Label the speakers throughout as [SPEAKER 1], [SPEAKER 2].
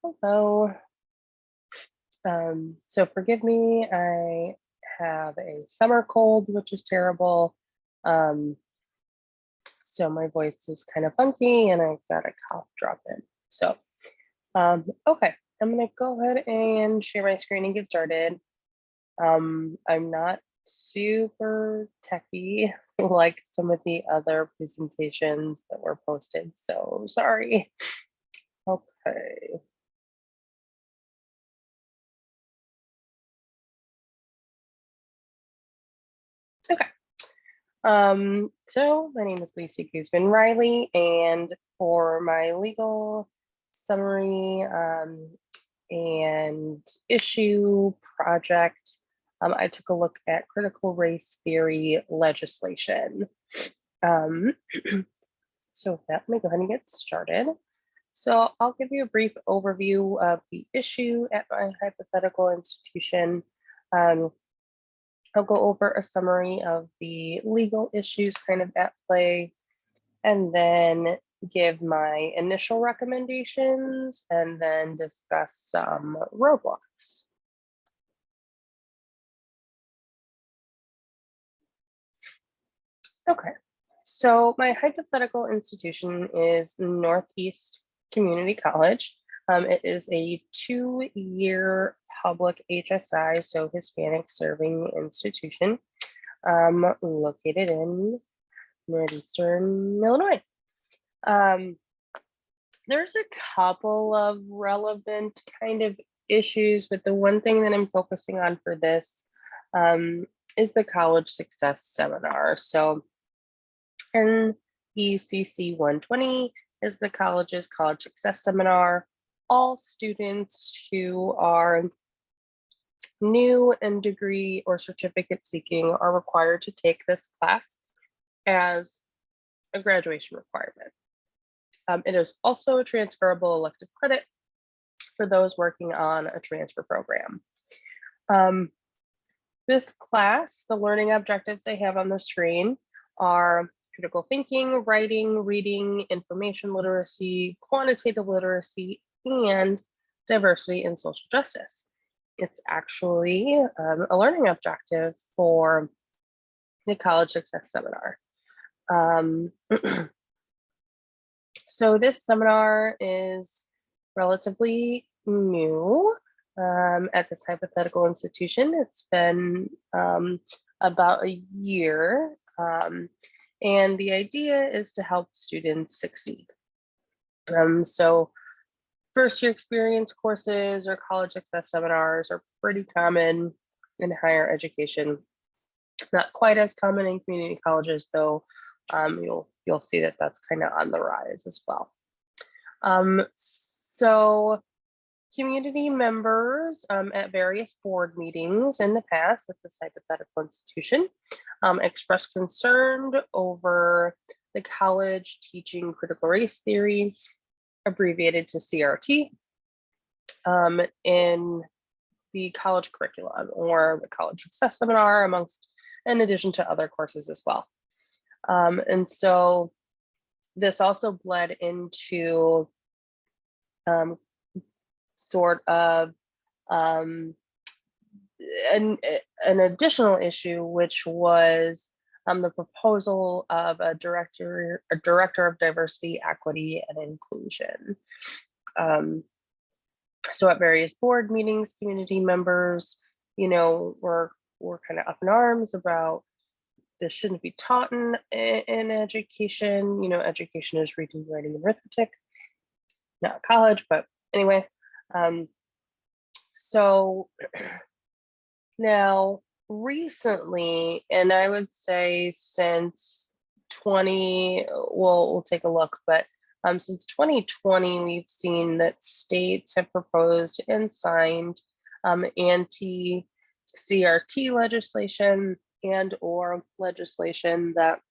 [SPEAKER 1] Hello. So forgive me, I have a summer cold, which is terrible. Um, so my voice is kind of funky and I've got a cough drop in. So, okay, I'm gonna go ahead and share my screen and get started. I'm not super techy like some of the other presentations that were posted, so sorry. Okay. Okay. So my name is Lisa Guzman-Riley, and for my legal summary and issue project, I took a look at critical race theory legislation. So with that, let me go ahead and get started. So I'll give you a brief overview of the issue at my hypothetical institution. I'll go over a summary of the legal issues kind of at play, and then give my initial recommendations, and then discuss some roadblocks. Okay, so my hypothetical institution is Northeast Community College. It is a 2-year public HSI, so Hispanic serving institution, located in Northeastern Illinois. There's a couple of relevant kind of issues, but the one thing that I'm focusing on for this is the college success seminar. So HESA771 120 is the college's college success seminar. All students who are new and degree or certificate seeking are required to take this class as a graduation requirement. It is also a transferable elective credit for those working on a transfer program. This class, the learning objectives I have on the screen are critical thinking, writing, reading, information literacy, quantitative literacy, and diversity and social justice. It's actually a learning objective for the College Success Seminar. So this seminar is relatively new at this hypothetical institution. It's been about a year, and the idea is to help students succeed. So first year experience courses or college success seminars are pretty common in higher education. Not quite as common in community colleges, though. You'll see that that's kind of on the rise as well. So community members at various board meetings in the past at this hypothetical institution expressed concern over the college teaching critical race theory, abbreviated to CRT, in the college curriculum or the college success seminar, in addition to other courses as well. And so this also bled into sort of an additional issue, which was the proposal of a director of diversity, equity, and inclusion. So at various board meetings, community members, were kind of up in arms about this shouldn't be taught in education. Education is reading, writing, and arithmetic, not college, but anyway. So now recently, and I would say since we'll take a look, but since 2020, we've seen that states have proposed and signed anti-CRT legislation and or legislation that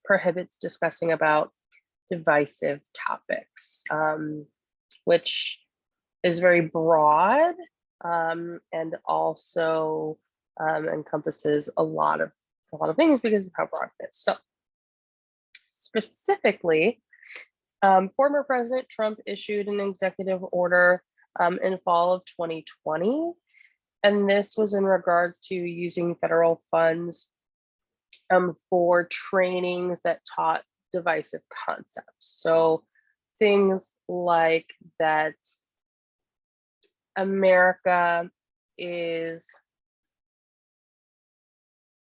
[SPEAKER 1] prohibits discussing about divisive topics, which is very broad and also encompasses a lot of things because of how broad it is. So specifically, Former President Trump issued an executive order in fall of 2020, and this was in regards to using federal funds for trainings that taught divisive concepts. So things like that America is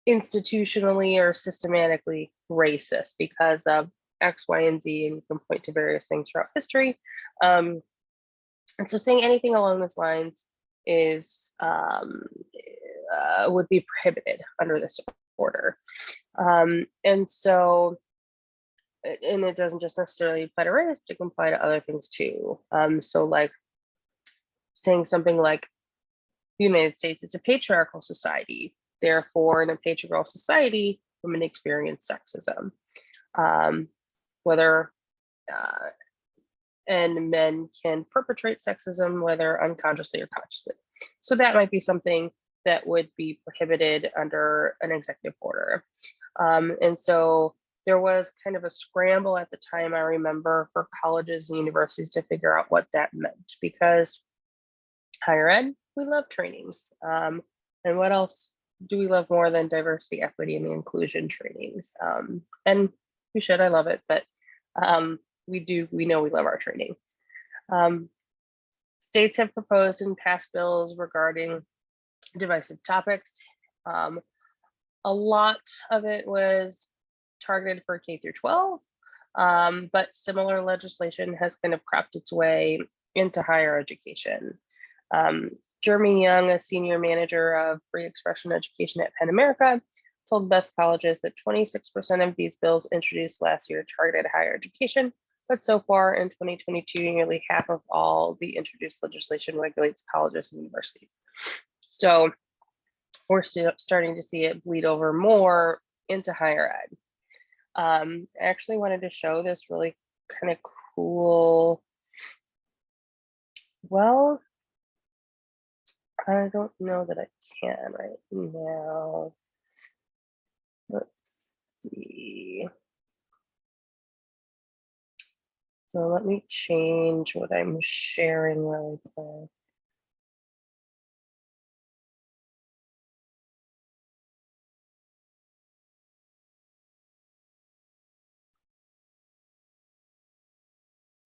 [SPEAKER 1] institutionally or systematically racist because of X, Y, and Z, and you can point to various things throughout history. And so saying anything along those lines is would be prohibited under this order. And so, and it doesn't just necessarily apply to race, but it can apply to other things too. So like saying something like the United States is a patriarchal society, therefore in a patriarchal society, women experience sexism. Whether and men can perpetrate sexism, whether unconsciously or consciously. So that might be something that would be prohibited under an executive order. And so there was kind of a scramble at the time, I remember, for colleges and universities to figure out what that meant, because higher ed, we love trainings. And what else do we love more than diversity, equity, and inclusion trainings? And we should, I love it, but we know we love our trainings. States have proposed and passed bills regarding divisive topics. A lot of it was targeted for K through 12, but similar legislation has kind of crept its way into higher education. Jeremy Young, a senior manager of free expression education at Penn America, told Best Colleges that 26% of these bills introduced last year targeted higher education, but so far in 2022, nearly half of all the introduced legislation regulates colleges and universities. So we're starting to see it bleed over more into higher ed. I actually wanted to show this really kind of cool, well, I don't know that I can right now. Let's see. So let me change what I'm sharing really quick.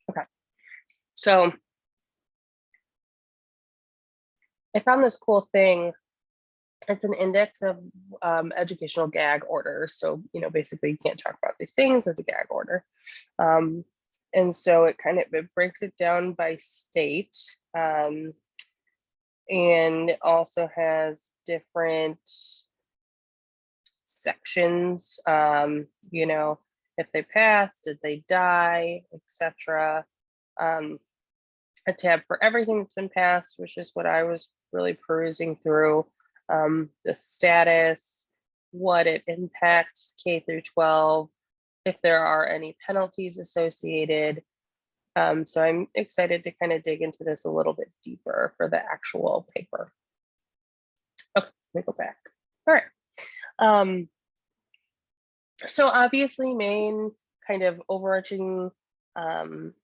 [SPEAKER 1] Okay, so I found this cool thing. It's an index of educational gag orders. So, basically you can't talk about these things as a gag order. And so it breaks it down by state, and also has different sections, if they passed, did they die, etc. A tab for everything that's been passed, which is what I was really perusing through. The status, what it impacts K through 12, if there are any penalties associated. So I'm excited to kind of dig into this a little bit deeper for the actual paper. Okay, let me go back. All right. So obviously main kind of overarching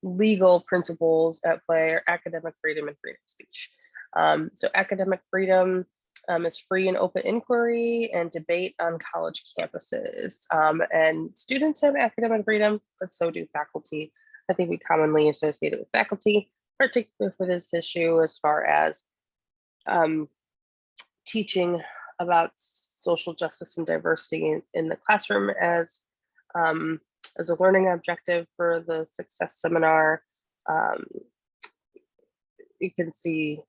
[SPEAKER 1] legal principles at play are academic freedom and freedom of speech. So academic freedom is free and open inquiry and debate on college campuses. And students have academic freedom, but so do faculty. I think we commonly associate it with faculty, particularly for this issue as far as teaching about social justice and diversity in the classroom as a learning objective for the success seminar. You can see,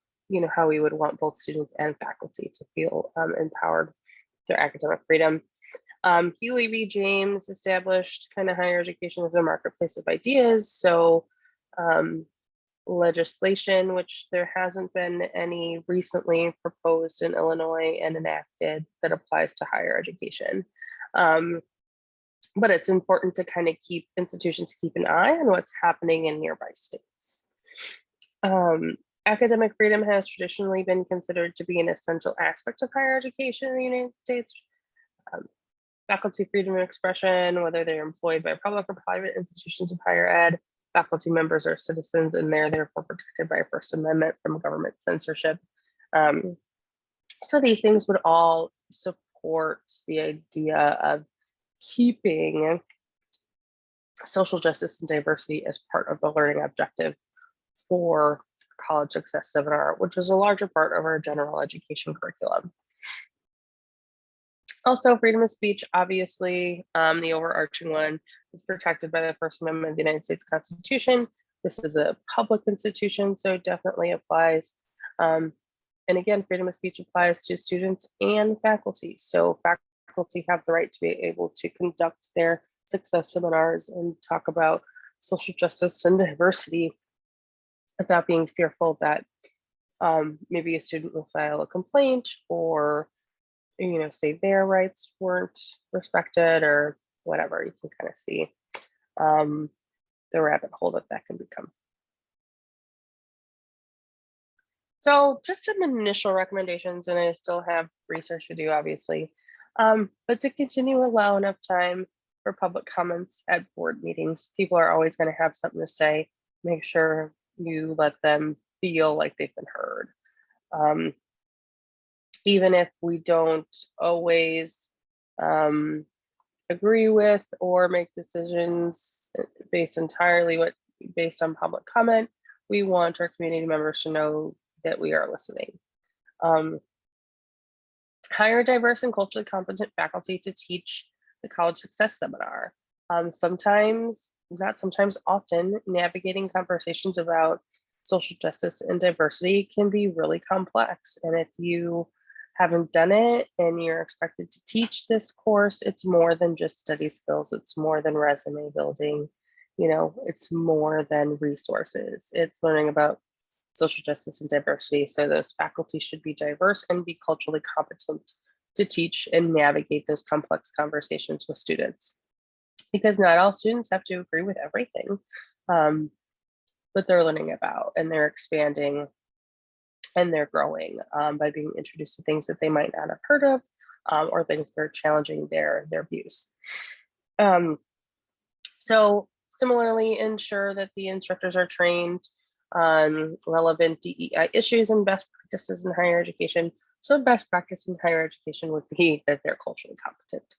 [SPEAKER 1] how we would want both students and faculty to feel empowered with their academic freedom. Healy v. James established kind of higher education as a marketplace of ideas. So legislation, which there hasn't been any recently proposed in Illinois and enacted, that applies to higher education. But it's important to kind of keep an eye on what's happening in nearby states. Academic freedom has traditionally been considered to be an essential aspect of higher education in the United States. Faculty freedom of expression, whether they're employed by public or private institutions of higher ed, faculty members are citizens and they're therefore protected by First Amendment from government censorship. So these things would all support the idea of keeping social justice and diversity as part of the learning objective for College Success Seminar, which is a larger part of our general education curriculum. Also, freedom of speech, obviously, the overarching one is protected by the First Amendment of the United States Constitution. This is a public institution, so it definitely applies. And again, freedom of speech applies to students and faculty. So faculty have the right to be able to conduct their success seminars and talk about social justice and diversity without being fearful that maybe a student will file a complaint or say their rights weren't respected or whatever. You can kind of see the rabbit hole that can become. So just some initial recommendations, and I still have research to do, obviously, but to continue to allow enough time for public comments at board meetings. People are always going to have something to say. Make sure you let them feel like they've been heard. Even if we don't always agree with or make decisions based on public comment, we want our community members to know that we are listening. Hire diverse and culturally competent faculty to teach the College Success Seminar. Often, navigating conversations about social justice and diversity can be really complex. And if you haven't done it and you're expected to teach this course, it's more than just study skills. It's more than resume building. It's more than resources. It's learning about social justice and diversity. So those faculty should be diverse and be culturally competent to teach and navigate those complex conversations with students. Because not all students have to agree with everything, but they're learning about and they're expanding and they're growing by being introduced to things that they might not have heard of or things that are challenging their views. So similarly, ensure that the instructors are trained on relevant DEI issues and best practices in higher education. So best practice in higher education would be that they're culturally competent.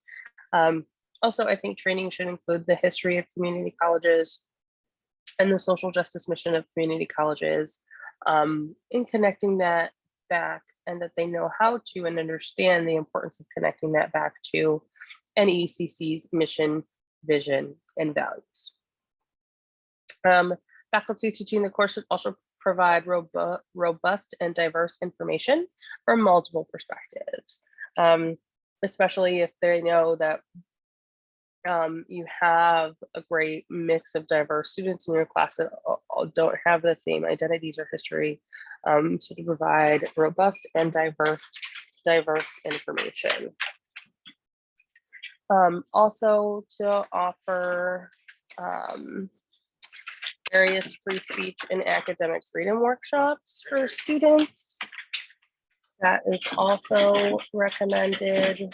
[SPEAKER 1] Also, I think training should include the history of community colleges and the social justice mission of community colleges, in connecting that back, and that they know how to and understand the importance of connecting that back to NECC's mission, vision, and values. Faculty teaching the course should also provide robust and diverse information from multiple perspectives, especially if they know that you have a great mix of diverse students in your class that don't have the same identities or history, so to provide robust and diverse information. Also to offer various free speech and academic freedom workshops for students. That is also recommended.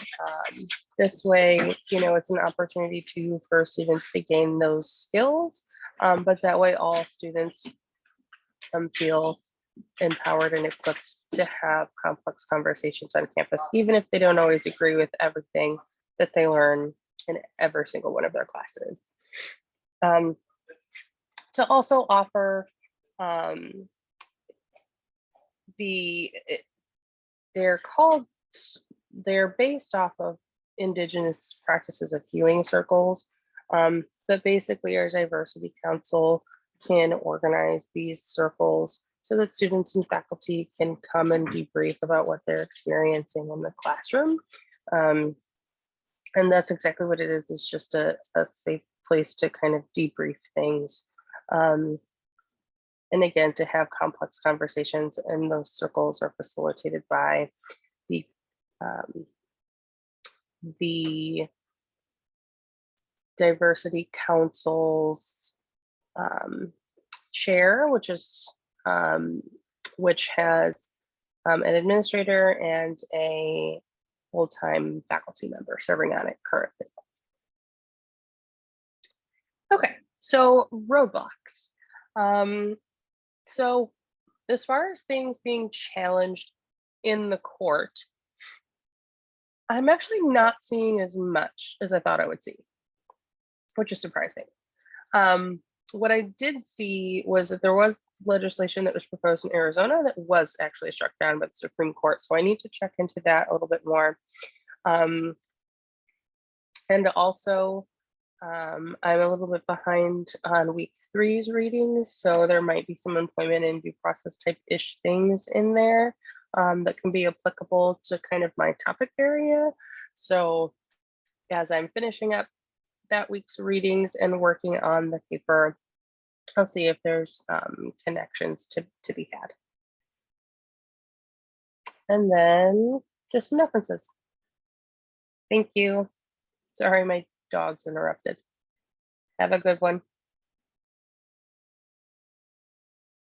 [SPEAKER 1] This way, it's an opportunity for students to gain those skills, but that way all students feel empowered and equipped to have complex conversations on campus, even if they don't always agree with everything that they learn in every single one of their classes. To also offer they're based off of Indigenous practices of healing circles, but basically our diversity council can organize these circles so that students and faculty can come and debrief about what they're experiencing in the classroom. And that's exactly what it is. It's just a safe place to kind of debrief things. And again, to have complex conversations, and those circles are facilitated by the Diversity Council's chair, which has an administrator and a full-time faculty member serving on it currently. Okay, So roadblocks. So as far as things being challenged in the court, I'm actually not seeing as much as I thought I would see, which is surprising. What I did see was that there was legislation that was proposed in Arizona that was actually struck down by the Supreme Court. So I need to check into that a little bit more. And also, I'm a little bit behind on week 3's readings, so there might be some employment and due process type-ish things in there that can be applicable to kind of my topic area. So as I'm finishing up that week's readings and working on the paper, I'll see if there's connections to be had. And then just some references. Thank you. Sorry, my dog's interrupted. Have a good one.